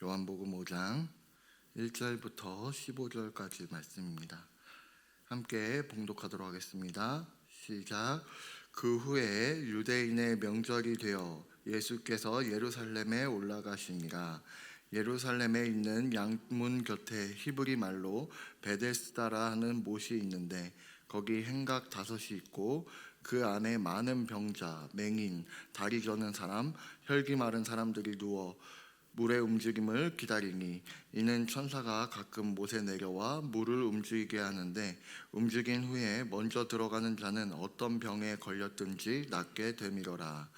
요한복음 5장 1절부터 15절까지 말씀입니다. 함께 봉독하도록 하겠습니다. 시작. 그 후에 유대인의 명절이 되어 예수께서 예루살렘에 올라가시니라. 예루살렘에 있는 양문 곁에 히브리 말로 베데스다라 하는 못이 있는데 거기 행각 5이 있고 그 안에 많은 병자, 맹인, 다리 저는 사람, 혈기 마른 사람들이 누워 물의 움직임을 기다리니 이는 천사가 가끔 못에 내려와 물을 움직이게 하는데 움직인 후에 먼저 들어가는 자는 어떤 병에 걸렸든지 낫게 되미러라.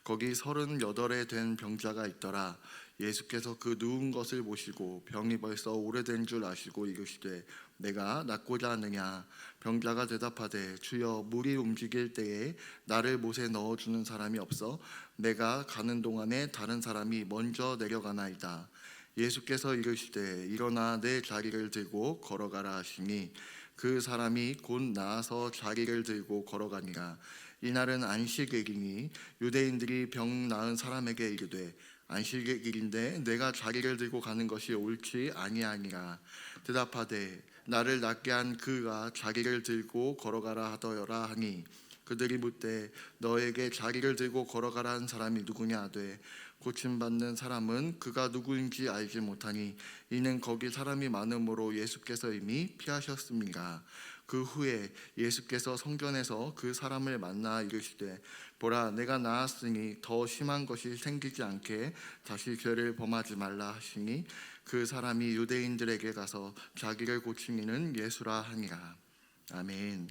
거기 38에 된 병자가 있더라. 예수께서 그 누운 것을 보시고 병이 벌써 오래된 줄 아시고 이르시되 내가 낫고자 하느냐. 병자가 대답하되 주여 물이 움직일 때에 나를 못에 넣어주는 사람이 없어 내가 가는 동안에 다른 사람이 먼저 내려가나이다. 예수께서 이르시되 일어나 내 자리를 들고 걸어가라 하시니 그 사람이 곧 나아서 자리를 들고 걸어가니라. 이날은 안식일이니 유대인들이 병 나은 사람에게 이르되 안식일인데 내가 자리를 들고 가는 것이 옳지 아니하니라. 대답하되 나를 낫게 한 그가 자리를 들고 걸어가라 하더라 하니 그들이 묻되 너에게 자리를 들고 걸어가라 한 사람이 누구냐 하되 고침받는 사람은 그가 누구인지 알지 못하니 이는 거기 사람이 많음으로 예수께서 이미 피하셨습니다. 그 후에 예수께서 성전에서 그 사람을 만나 이르시되 보라 내가 나았으니 더 심한 것이 생기지 않게 다시 죄를 범하지 말라 하시니 그 사람이 유대인들에게 가서 자기를 고치니는 예수라 하니라. 아멘.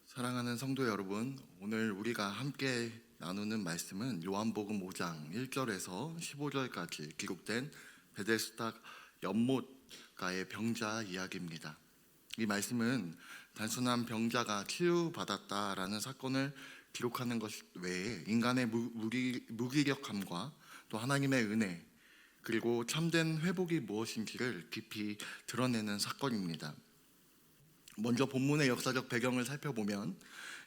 사랑하는 성도 여러분, 오늘 우리가 함께 나누는 말씀은 요한복음 5장 1절에서 15절까지 기록된 베데스다 연못가의 병자 이야기입니다. 이 말씀은 단순한 병자가 치유받았다라는 사건을 기록하는 것 외에 인간의 무기력함과 또 하나님의 은혜 그리고 참된 회복이 무엇인지를 깊이 드러내는 사건입니다. 먼저 본문의 역사적 배경을 살펴보면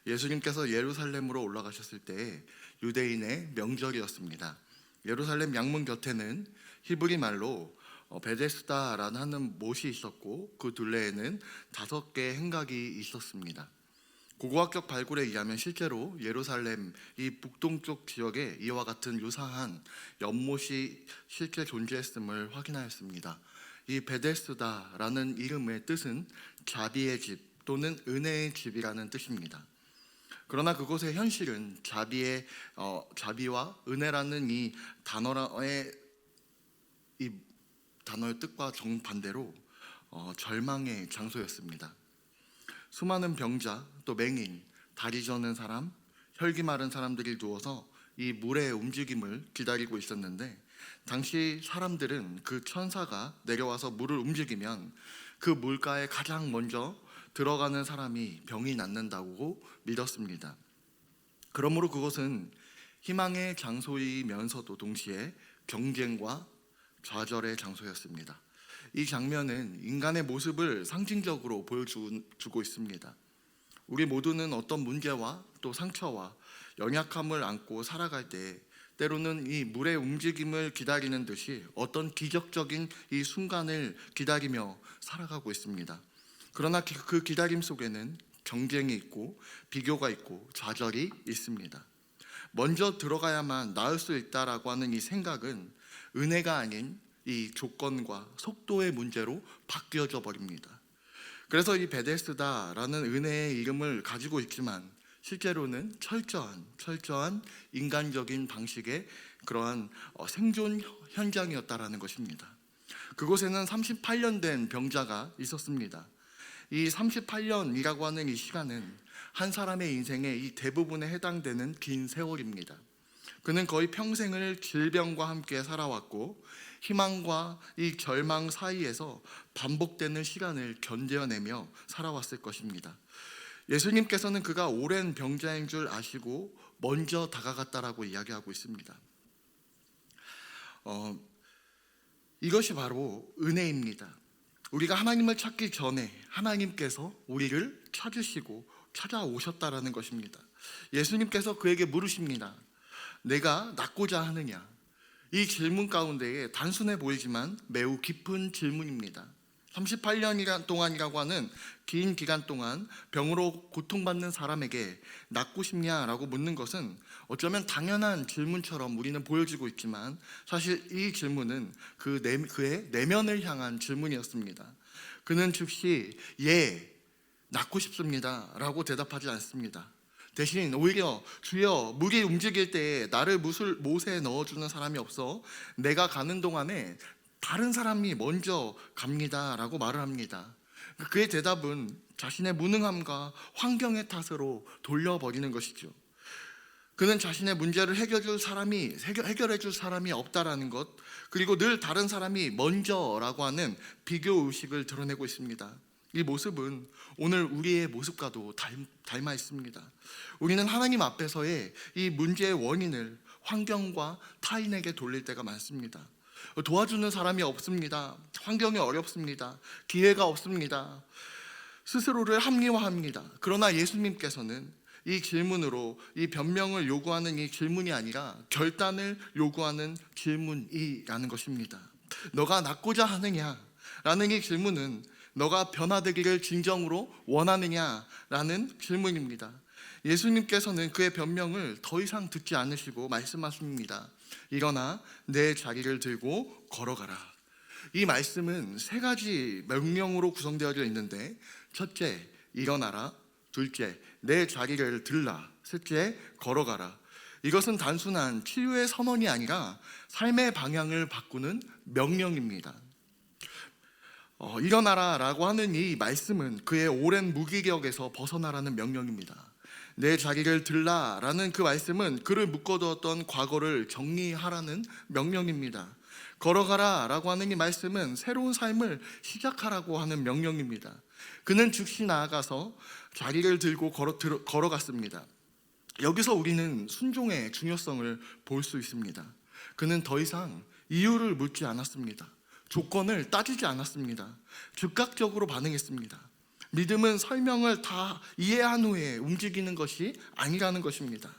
예수님께서 예루살렘으로 올라가셨을 때 유대인의 명절이었습니다. 예루살렘 양문 곁에는 히브리 말로 베데스다라는 하는 못이 있었고 그 둘레에는 5개의 행각이 있었습니다. 고고학적 발굴에 의하면 실제로 예루살렘 이 북동쪽 지역에 이와 같은 유사한 연못이 실제 존재했음을 확인하였습니다. 이 베데스다라는 이름의 뜻은 자비의 집 또는 은혜의 집이라는 뜻입니다. 그러나 그곳의 현실은 자비와 은혜라는 이 단어의 뜻과 정반대로 절망의 장소였습니다. 수많은 병자, 또 맹인, 다리 저는 사람, 혈기 마른 사람들이 누워서 이 물의 움직임을 기다리고 있었는데 당시 사람들은 그 천사가 내려와서 물을 움직이면 그 물가에 가장 먼저 들어가는 사람이 병이 낫는다고 믿었습니다. 그러므로 그것은 희망의 장소이면서도 동시에 경쟁과 좌절의 장소였습니다. 이 장면은 인간의 모습을 상징적으로 보여주고 있습니다. 우리 모두는 어떤 문제와 또 상처와 연약함을 안고 살아갈 때 때로는 이 물의 움직임을 기다리는 듯이 어떤 기적적인 이 순간을 기다리며 살아가고 있습니다. 그러나 그 기다림 속에는 경쟁이 있고 비교가 있고 좌절이 있습니다. 먼저 들어가야만 나을 수 있다라고 하는 이 생각은 은혜가 아닌 이 조건과 속도의 문제로 바뀌어져 버립니다. 그래서 이 베데스다라는 은혜의 이름을 가지고 있지만 실제로는 철저한 인간적인 방식의 그러한 생존 현장이었다라는 것입니다. 그곳에는 38년 된 병자가 있었습니다. 이 38년이라고 하는 이 시간은 한 사람의 인생의 이 대부분에 해당되는 긴 세월입니다. 그는 거의 평생을 질병과 함께 살아왔고 희망과 이 절망 사이에서 반복되는 시간을 견뎌내며 살아왔을 것입니다. 예수님께서는 그가 오랜 병자인 줄 아시고 먼저 다가갔다라고 이야기하고 있습니다. 이것이 바로 은혜입니다. 우리가 하나님을 찾기 전에 하나님께서 우리를 찾으시고 찾아오셨다라는 것입니다. 예수님께서 그에게 물으십니다. 내가 낫고자 하느냐? 이 질문 가운데에 단순해 보이지만 매우 깊은 질문입니다. 38년 동안이라고 하는 긴 기간 동안 병으로 고통받는 사람에게 낫고 싶냐라고 묻는 것은 어쩌면 당연한 질문처럼 우리는 보여지고 있지만 사실 이 질문은 그의 내면을 향한 질문이었습니다. 그는 즉시 예, 낫고 싶습니다 라고 대답하지 않습니다. 대신 오히려 주여, 물이 움직일 때에 나를 못에 넣어주는 사람이 없어 내가 가는 동안에 다른 사람이 먼저 갑니다 라고 말을 합니다. 그의 대답은 자신의 무능함과 환경의 탓으로 돌려버리는 것이죠. 그는 자신의 문제를 해결해 줄 사람이 없다라는 것, 그리고 늘 다른 사람이 먼저라고 하는 비교 의식을 드러내고 있습니다. 이 모습은 오늘 우리의 모습과도 닮아 있습니다. 우리는 하나님 앞에서의 이 문제의 원인을 환경과 타인에게 돌릴 때가 많습니다. 도와주는 사람이 없습니다. 환경이 어렵습니다. 기회가 없습니다. 스스로를 합리화합니다. 그러나 예수님께서는 이 질문으로 이 변명을 요구하는 이 질문이 아니라 결단을 요구하는 질문이라는 것입니다. 너가 낫고자 하느냐라는 이 질문은 너가 변화되기를 진정으로 원하느냐라는 질문입니다. 예수님께서는 그의 변명을 더 이상 듣지 않으시고 말씀하십니다. 일어나 내 자리를 들고 걸어가라. 이 말씀은 세 가지 명령으로 구성되어져 있는데, 첫째, 일어나라. 둘째, 내 자리를 들라. 셋째, 걸어가라. 이것은 단순한 치유의 선언이 아니라 삶의 방향을 바꾸는 명령입니다. 일어나라 라고 하는 이 말씀은 그의 오랜 무기력에서 벗어나라는 명령입니다. 내 자리를 들라 라는 그 말씀은 그를 묶어두었던 과거를 정리하라는 명령입니다. 걸어가라 라고 하는 이 말씀은 새로운 삶을 시작하라고 하는 명령입니다. 그는 즉시 나아가서 자리를 들고 걸어갔습니다. 여기서 우리는 순종의 중요성을 볼 수 있습니다. 그는 더 이상 이유를 묻지 않았습니다. 조건을 따지지 않았습니다. 즉각적으로 반응했습니다. 믿음은 설명을 다 이해한 후에 움직이는 것이 아니라는 것입니다.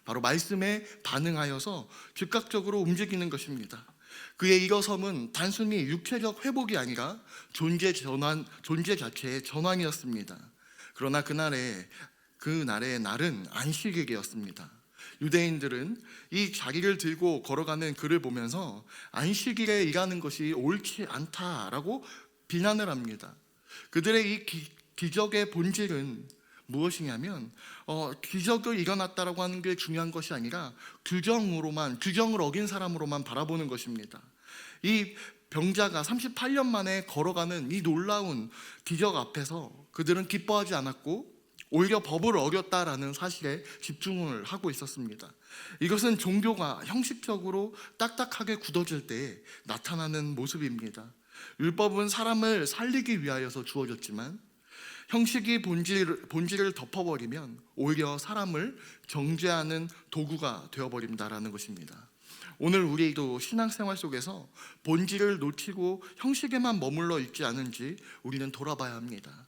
바로 말씀에 반응하여서 즉각적으로 움직이는 것입니다. 그의 일어섬은 단순히 육체적 회복이 아니라 존재 자체의 전환이었습니다. 그러나 그날의 날은 안식일이었습니다. 유대인들은 이 자리를 들고 걸어가는 그를 보면서 안식일에 일하는 것이 옳지 않다라고 비난을 합니다. 그들의 이 기적의 본질은 무엇이냐면 기적을 일어났다라고 하는 게 중요한 것이 아니라 규정을 어긴 사람으로만 바라보는 것입니다. 이 병자가 38년 만에 걸어가는 이 놀라운 기적 앞에서 그들은 기뻐하지 않았고 오히려 법을 어겼다라는 사실에 집중을 하고 있었습니다. 이것은 종교가 형식적으로 딱딱하게 굳어질 때 나타나는 모습입니다. 율법은 사람을 살리기 위하여서 주어졌지만 형식이 본질을 덮어버리면 오히려 사람을 정죄하는 도구가 되어버린다라는 것입니다. 오늘 우리도 신앙생활 속에서 본질을 놓치고 형식에만 머물러 있지 않은지 우리는 돌아봐야 합니다.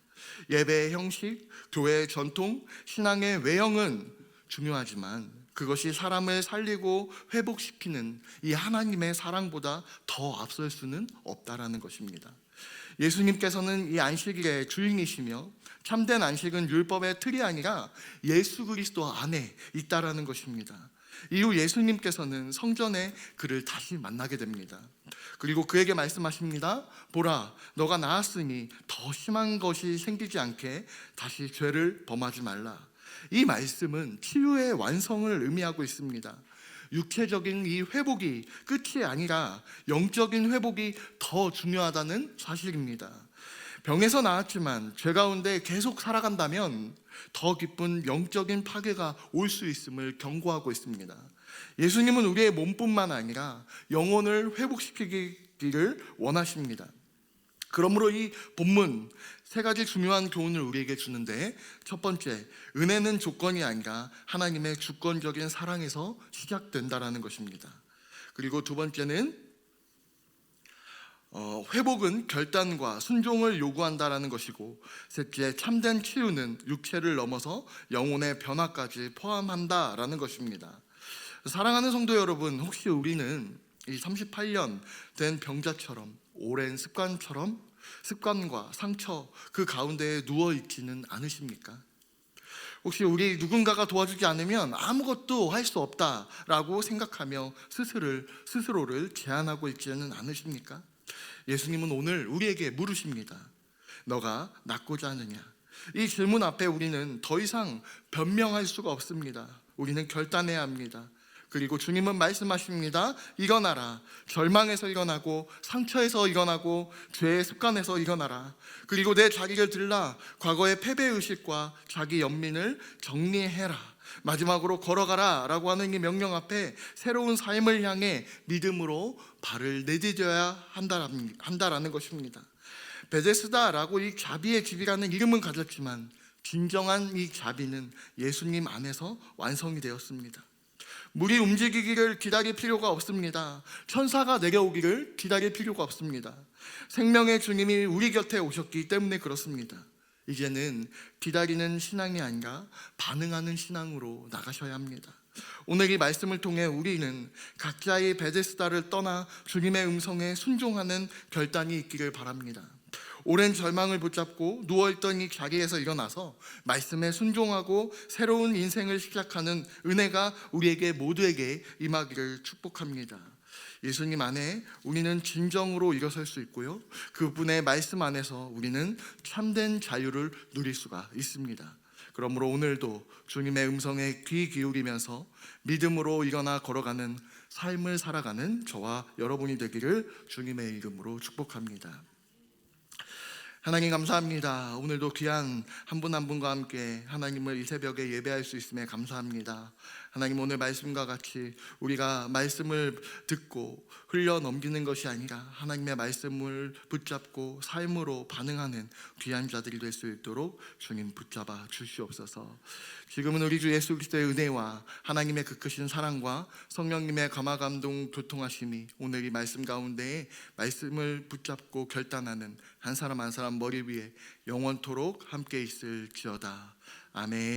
예배의 형식, 교회의 전통, 신앙의 외형은 중요하지만 그것이 사람을 살리고 회복시키는 이 하나님의 사랑보다 더 앞설 수는 없다라는 것입니다. 예수님께서는 이 안식일의 주인이시며 참된 안식은 율법의 틀이 아니라 예수 그리스도 안에 있다라는 것입니다. 이후 예수님께서는 성전에 그를 다시 만나게 됩니다. 그리고 그에게 말씀하십니다. 보라, 너가 나았으니 더 심한 것이 생기지 않게 다시 죄를 범하지 말라. 이 말씀은 치유의 완성을 의미하고 있습니다. 육체적인 이 회복이 끝이 아니라 영적인 회복이 더 중요하다는 사실입니다. 병에서 나았지만 죄 가운데 계속 살아간다면 더 깊은 영적인 파괴가 올 수 있음을 경고하고 있습니다. 예수님은 우리의 몸뿐만 아니라 영혼을 회복시키기를 원하십니다. 그러므로 이 본문 세 가지 중요한 교훈을 우리에게 주는데, 첫 번째, 은혜는 조건이 아니라 하나님의 주권적인 사랑에서 시작된다라는 것입니다. 그리고 두 번째는 회복은 결단과 순종을 요구한다라는 것이고, 셋째, 참된 치유는 육체를 넘어서 영혼의 변화까지 포함한다라는 것입니다. 사랑하는 성도 여러분, 혹시 우리는 이 38년 된 병자처럼 오랜 습관과 상처 그 가운데에 누워 있지는 않으십니까? 혹시 우리 누군가가 도와주지 않으면 아무것도 할 수 없다라고 생각하며 스스로를 제한하고 있지는 않으십니까? 예수님은 오늘 우리에게 물으십니다. 너가 낫고자 하느냐? 이 질문 앞에 우리는 더 이상 변명할 수가 없습니다. 우리는 결단해야 합니다. 그리고 주님은 말씀하십니다. 일어나라. 절망에서 일어나고 상처에서 일어나고 죄의 습관에서 일어나라. 그리고 내 자리를 들라. 과거의 패배의식과 자기 연민을 정리해라. 마지막으로 걸어가라 라고 하는 이 명령 앞에 새로운 삶을 향해 믿음으로 발을 내디뎌야 한다라는 것입니다. 베데스다라고 이 자비의 집이라는 이름은 가졌지만 진정한 이 자비는 예수님 안에서 완성이 되었습니다. 물이 움직이기를 기다릴 필요가 없습니다. 천사가 내려오기를 기다릴 필요가 없습니다. 생명의 주님이 우리 곁에 오셨기 때문에 그렇습니다. 이제는 기다리는 신앙이 아니라 반응하는 신앙으로 나가셔야 합니다. 오늘 이 말씀을 통해 우리는 각자의 베데스다를 떠나 주님의 음성에 순종하는 결단이 있기를 바랍니다. 오랜 절망을 붙잡고 누워있던 이 자리에서 일어나서 말씀에 순종하고 새로운 인생을 시작하는 은혜가 우리에게 모두에게 임하기를 축복합니다. 예수님 안에 우리는 진정으로 일어설 수 있고요, 그분의 말씀 안에서 우리는 참된 자유를 누릴 수가 있습니다. 그러므로 오늘도 주님의 음성에 귀 기울이면서 믿음으로 일어나 걸어가는 삶을 살아가는 저와 여러분이 되기를 주님의 이름으로 축복합니다. 하나님 감사합니다. 오늘도 귀한 한 분 한 분과 함께 하나님을 이 새벽에 예배할 수 있음에 감사합니다. 하나님, 오늘 말씀과 같이 우리가 말씀을 듣고 흘려 넘기는 것이 아니라 하나님의 말씀을 붙잡고 삶으로 반응하는 귀한 자들이 될 수 있도록 주님 붙잡아 주시옵소서. 지금은 우리 주 예수 그리스도의 은혜와 하나님의 그 크신 사랑과 성령님의 감화감동 교통하심이 오늘 이 말씀 가운데에 말씀을 붙잡고 결단하는 한 사람 한 사람 머리 위에 영원토록 함께 있을지어다. 아멘.